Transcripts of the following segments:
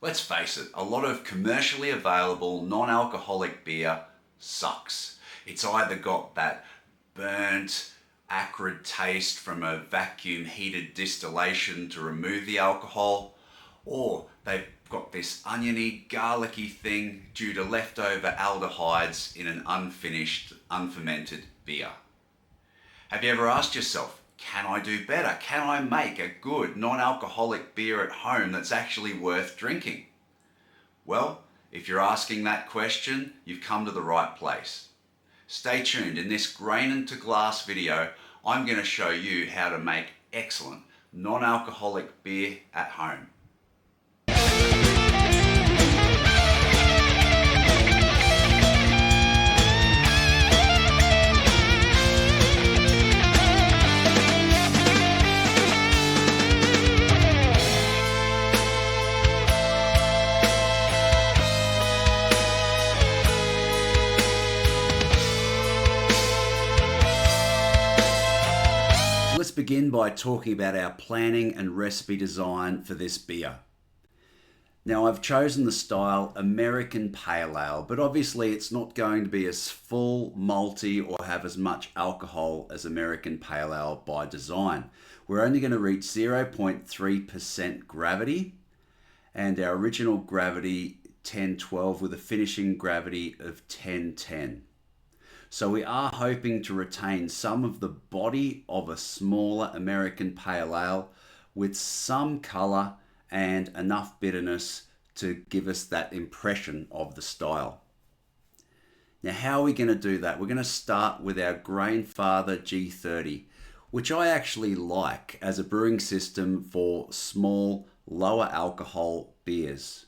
Let's face it, a lot of commercially available non-alcoholic beer sucks. It's either got that burnt, acrid taste from a vacuum heated distillation to remove the alcohol, or they've got this oniony, garlicky thing due to leftover aldehydes in an unfinished, unfermented beer. Have you ever asked yourself, can I do better? Can I make a good non-alcoholic beer at home that's actually worth drinking? Well, if you're asking that question, you've come to the right place. Stay tuned. In this grain into glass video, I'm going to show you how to make excellent non-alcoholic beer at home. Let's begin by talking about our planning and recipe design for this beer. Now, I've chosen the style American Pale Ale, but obviously it's not going to be as full, malty, or have as much alcohol as American Pale Ale by design. We're only going to reach 0.3% gravity, and our original gravity 1012 with a finishing gravity of 1010. So we are hoping to retain some of the body of a smaller American Pale Ale with some colour and enough bitterness to give us that impression of the style. Now, how are we going to do that? We're going to start with our Brewfather G30, which I actually like as a brewing system for small, lower alcohol beers.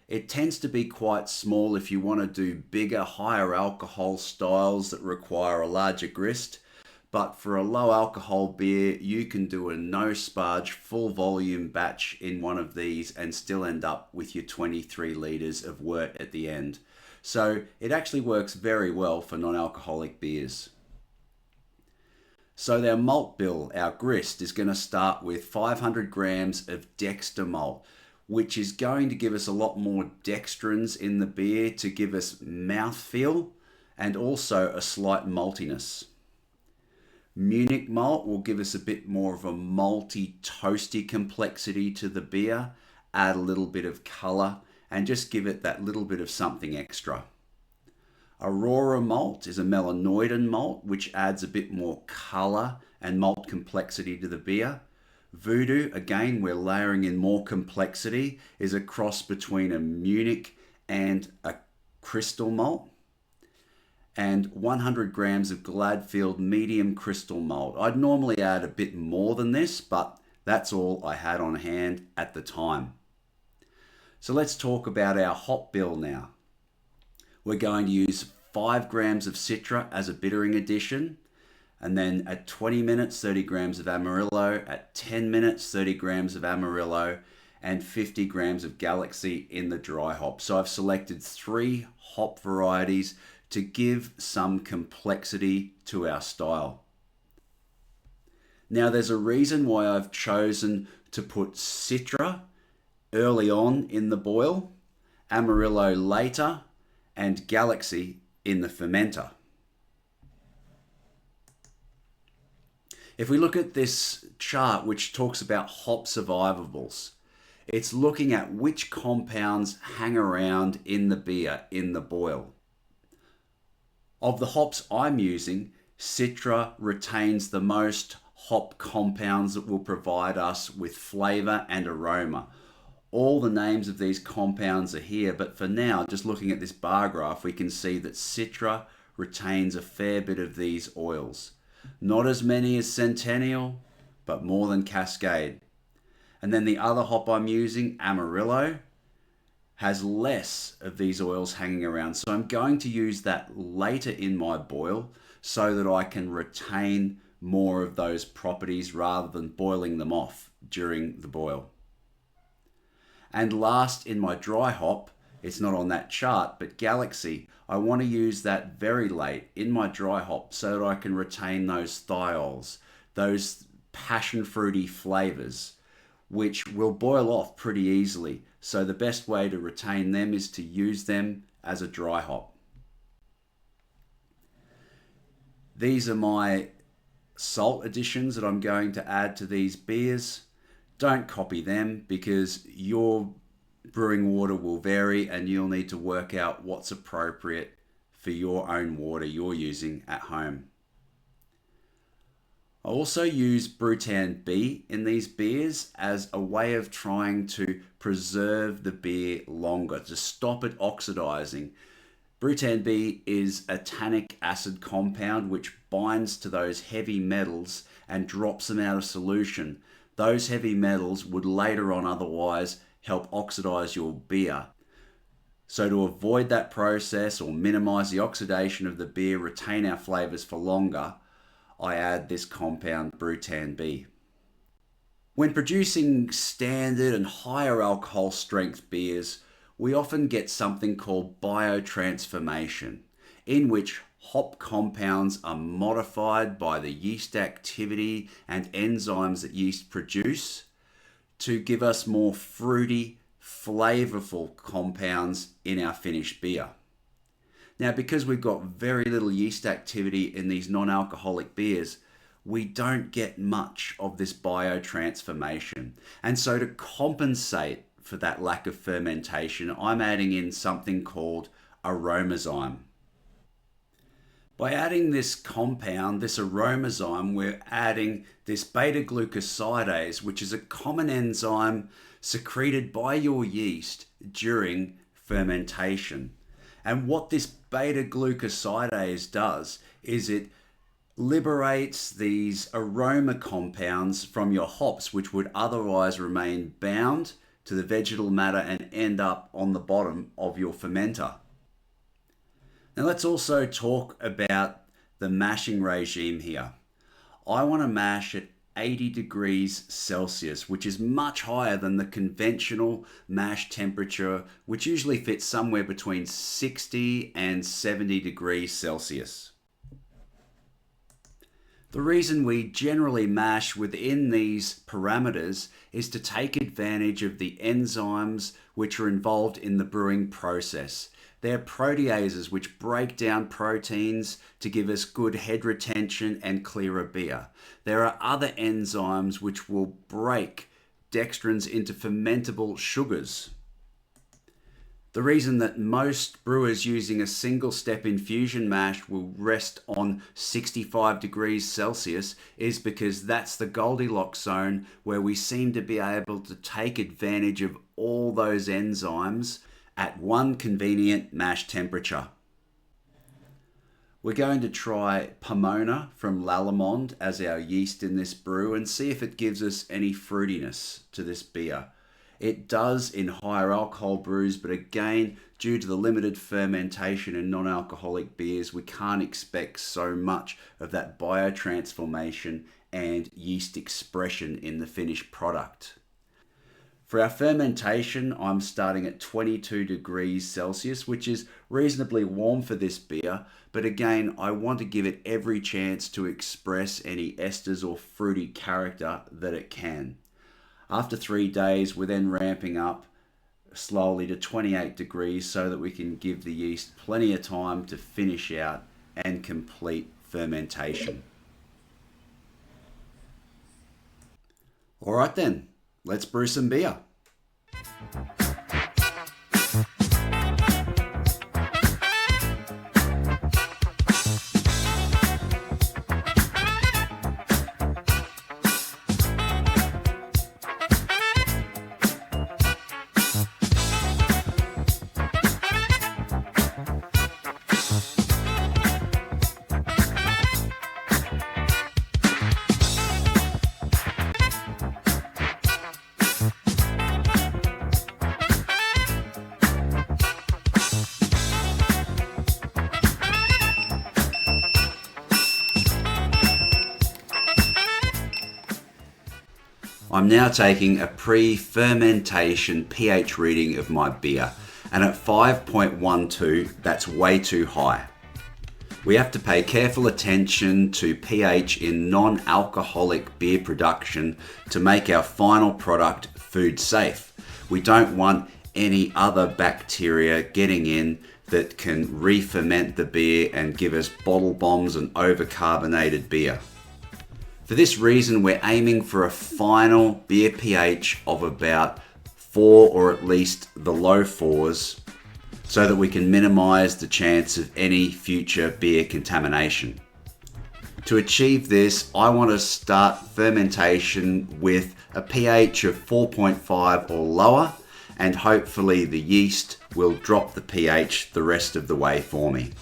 It tends to be quite small if you want to do bigger, higher alcohol styles that require a larger grist. But for a low alcohol beer, you can do a no sparge full volume batch in one of these and still end up with your 23 litres of wort at the end. So it actually works very well for non-alcoholic beers. So our malt bill, our grist, is going to start with 500 grams of dexter malt, which is going to give us a lot more dextrins in the beer to give us mouthfeel and also a slight maltiness. Munich malt will give us a bit more of a malty, toasty complexity to the beer, add a little bit of colour and just give it that little bit of something extra. Aurora malt is a melanoidin malt which adds a bit more colour and malt complexity to the beer. Voodoo, again, we're layering in more complexity, is a cross between a Munich and a crystal malt. And 100 grams of Gladfield medium crystal malt. I'd normally add a bit more than this, but that's all I had on hand at the time. So let's talk about our hop bill now. We're going to use 5 grams of Citra as a bittering addition. And then at 20 minutes, 30 grams of Amarillo, at 10 minutes, 30 grams of Amarillo, and 50 grams of Galaxy in the dry hop. So I've selected 3 hop varieties to give some complexity to our style. Now there's a reason why I've chosen to put Citra early on in the boil, Amarillo later, and Galaxy in the fermenter. If we look at this chart, which talks about hop survivables, it's looking at which compounds hang around in the beer, in the boil. Of the hops I'm using, Citra retains the most hop compounds that will provide us with flavour and aroma. All the names of these compounds are here, but for now, just looking at this bar graph, we can see that Citra retains a fair bit of these oils. Not as many as Centennial, but more than Cascade. And then the other hop I'm using, Amarillo, has less of these oils hanging around. So I'm going to use that later in my boil so that I can retain more of those properties rather than boiling them off during the boil. And last in my dry hop, it's not on that chart, but Galaxy, I want to use that very late in my dry hop so that I can retain those thiols, those passion fruity flavors, which will boil off pretty easily. So the best way to retain them is to use them as a dry hop. These are my salt additions that I'm going to add to these beers. Don't copy them because your brewing water will vary and you'll need to work out what's appropriate for your own water you're using at home. I also use Brewtan B in these beers as a way of trying to preserve the beer longer, to stop it oxidizing. Brewtan B is a tannic acid compound which binds to those heavy metals and drops them out of solution. Those heavy metals would later on otherwise help oxidize your beer. So to avoid that process or minimize the oxidation of the beer, retain our flavors for longer, I add this compound Brewtan B. When producing standard and higher alcohol strength beers, we often get something called biotransformation, in which hop compounds are modified by the yeast activity and enzymes that yeast produce to give us more fruity, flavorful compounds in our finished beer. Now, because we've got very little yeast activity in these non-alcoholic beers, we don't get much of this biotransformation. And so to compensate for that lack of fermentation, I'm adding in something called aromazyme. By adding this compound, this aromazyme, we're adding this beta-glucosidase, which is a common enzyme secreted by your yeast during fermentation. And what this beta-glucosidase does is it liberates these aroma compounds from your hops, which would otherwise remain bound to the vegetal matter and end up on the bottom of your fermenter. Now let's also talk about the mashing regime here. I want to mash at 80 degrees Celsius, which is much higher than the conventional mash temperature, which usually fits somewhere between 60 and 70 degrees Celsius. The reason we generally mash within these parameters is to take advantage of the enzymes which are involved in the brewing process. They're proteases which break down proteins to give us good head retention and clearer beer. There are other enzymes which will break dextrins into fermentable sugars. The reason that most brewers using a single step infusion mash will rest on 65 degrees Celsius is because that's the Goldilocks zone where we seem to be able to take advantage of all those enzymes at one convenient mash temperature. We're going to try Pomona from Lallemand as our yeast in this brew and see if it gives us any fruitiness to this beer. It does in higher alcohol brews, but again, due to the limited fermentation in non-alcoholic beers, we can't expect so much of that biotransformation and yeast expression in the finished product. For our fermentation, I'm starting at 22 degrees Celsius, which is reasonably warm for this beer, but again, I want to give it every chance to express any esters or fruity character that it can. After 3 days, we're then ramping up slowly to 28 degrees so that we can give the yeast plenty of time to finish out and complete fermentation. All right then, let's brew some beer. I'm now taking a pre-fermentation pH reading of my beer, and at 5.12, that's way too high. We have to pay careful attention to pH in non-alcoholic beer production to make our final product food safe. We don't want any other bacteria getting in that can re-ferment the beer and give us bottle bombs and overcarbonated beer. For this reason, we're aiming for a final beer pH of about 4 or at least the low 4s so that we can minimize the chance of any future beer contamination. To achieve this, I want to start fermentation with a pH of 4.5 or lower, and hopefully the yeast will drop the pH the rest of the way for me.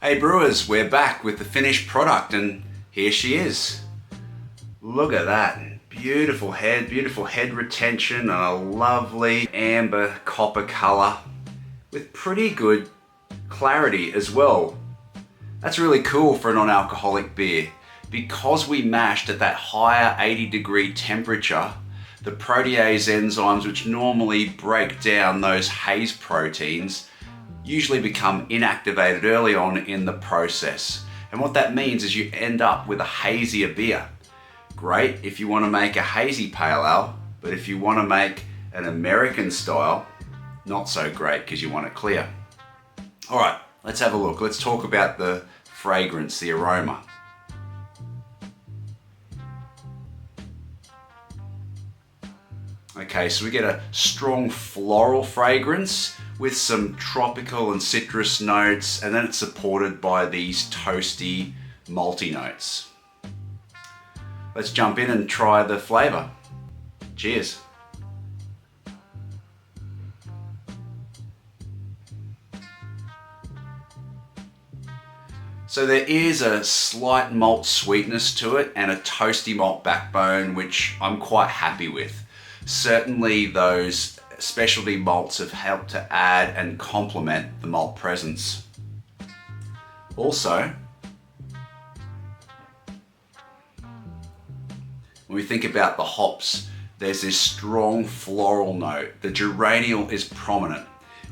Hey brewers, we're back with the finished product and here she is. Look at that. Beautiful head retention and a lovely amber copper color with pretty good clarity as well. That's really cool for a non-alcoholic beer. Because we mashed at that higher 80-degree temperature, the protease enzymes, which normally break down those haze proteins, usually become inactivated early on in the process. And what that means is you end up with a hazier beer. Great if you want to make a hazy pale ale, but if you want to make an American style, not so great because you want it clear. All right, let's have a look. Let's talk about the fragrance, the aroma. Okay, so we get a strong floral fragrance with some tropical and citrus notes, and then it's supported by these toasty, malty notes. Let's jump in and try the flavor. Cheers. So there is a slight malt sweetness to it and a toasty malt backbone, which I'm quite happy with. Certainly those specialty malts have helped to add and complement the malt presence. Also, when we think about the hops, there's this strong floral note. The geraniol is prominent,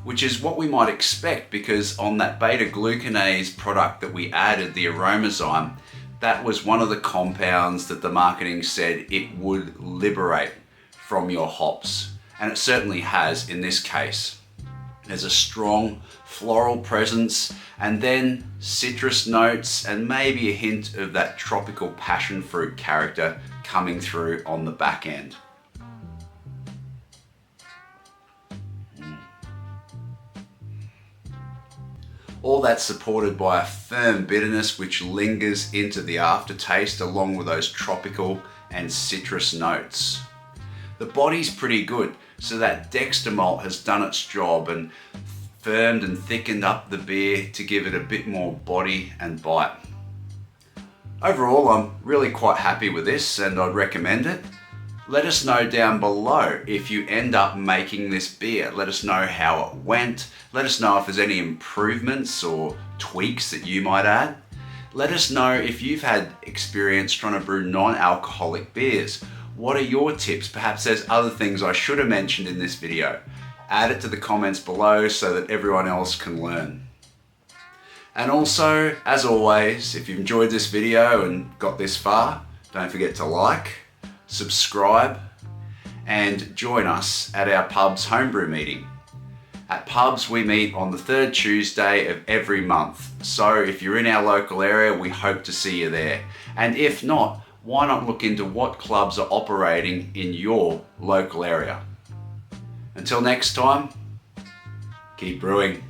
which is what we might expect because on that beta-glucanase product that we added, the aromazyme, that was one of the compounds that the marketing said it would liberate from your hops. And it certainly has in this case. There's a strong floral presence and then citrus notes and maybe a hint of that tropical passion fruit character coming through on the back end. All that's supported by a firm bitterness which lingers into the aftertaste along with those tropical and citrus notes. The body's pretty good, so that dexter malt has done its job and firmed and thickened up the beer to give it a bit more body and bite. Overall, I'm really quite happy with this and I'd recommend it. Let us know down below if you end up making this beer. Let us know how it went. Let us know if there's any improvements or tweaks that you might add. Let us know if you've had experience trying to brew non-alcoholic beers. What are your tips? Perhaps there's other things I should have mentioned in this video. Add it to the comments below so that everyone else can learn. And also, as always, if you've enjoyed this video and got this far, don't forget to like, subscribe, and join us at our pub's homebrew meeting. At pubs, we meet on the third Tuesday of every month. So if you're in our local area, we hope to see you there. And if not, why not look into what clubs are operating in your local area? Until next time, keep brewing.